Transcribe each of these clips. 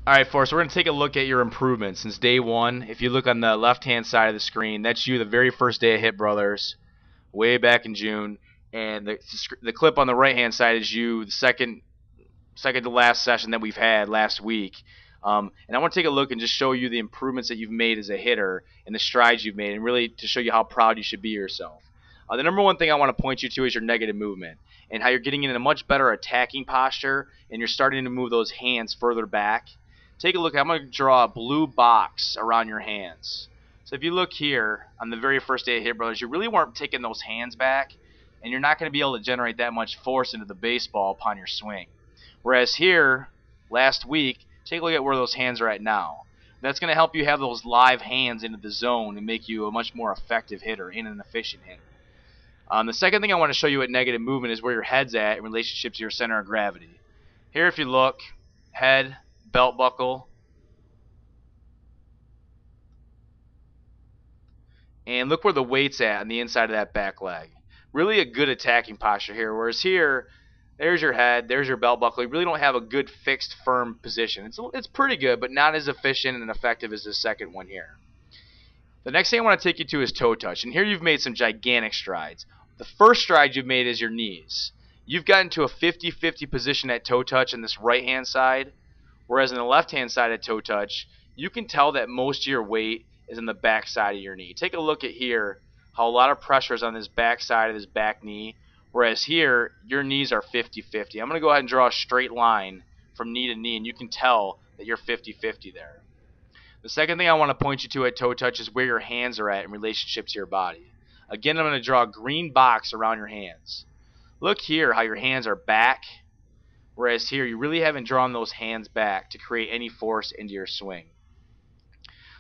Alright, Forrest, we're going to take a look at your improvements since day one. If you look on the left-hand side of the screen, that's you the very first day of Hit Brothers, way back in June. And the clip on the right-hand side is you the second to last session that we've had last week. And I want to take a look and just show you the improvements that you've made as a hitter and the strides you've made, and really to show you how proud you should be of yourself. The number one thing I want to point you to is your negative movement and how you're getting in a much better attacking posture, and you're starting to move those hands further back. Take a look. I'm going to draw a blue box around your hands. So if you look here on the very first day of Hit Brothers, you really weren't taking those hands back, and you're not going to be able to generate that much force into the baseball upon your swing. Whereas here, last week, take a look at where those hands are at now. That's going to help you have those live hands into the zone and make you a much more effective hitter and an efficient hitter. The second thing I want to show you at negative movement is where your head's at in relationship to your center of gravity. Here, if you look, head, belt buckle, and look where the weight's at on the inside of that back leg. Really a good attacking posture here, whereas here, there's your head, there's your belt buckle. You really don't have a good fixed firm position. It's pretty good, but not as efficient and effective as the second one here. The next thing I want to take you to is toe touch, and here you've made some gigantic strides. The first stride you've made is your knees. You've gotten to a 50-50 position at toe touch on this right hand side, whereas on the left hand side at toe touch, you can tell that most of your weight is on the back side of your knee. Take a look at here how a lot of pressure is on this back side of this back knee, whereas here your knees are 50-50. I'm going to go ahead and draw a straight line from knee to knee, and you can tell that you're 50-50 there. The second thing I want to point you to at toe touch is where your hands are at in relationship to your body. Again, I'm going to draw a green box around your hands. Look here how your hands are back, whereas here you really haven't drawn those hands back to create any force into your swing.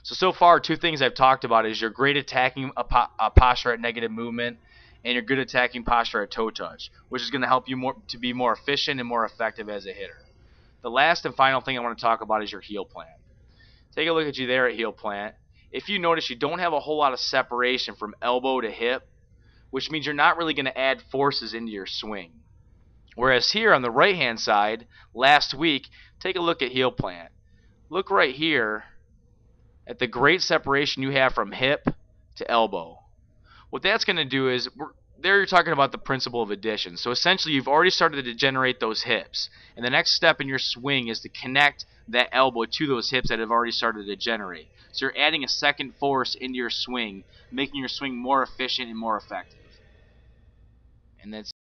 So far, two things I've talked about is your great attacking posture at negative movement and your good attacking posture at toe touch, which is going to help you to be more efficient and more effective as a hitter. The last and final thing I want to talk about is your heel plant. Take a look at you there at heel plant. If you notice, you don't have a whole lot of separation from elbow to hip, which means you're not really going to add forces into your swing. Whereas here on the right hand side, last week, take a look at heel plant. Look right here at the great separation you have from hip to elbow. What that's going to do is, there you're talking about the principle of addition. So essentially you've already started to generate those hips, and the next step in your swing is to connect that elbow to those hips that have already started to generate. So you're adding a second force into your swing, making your swing more efficient and more effective. And that's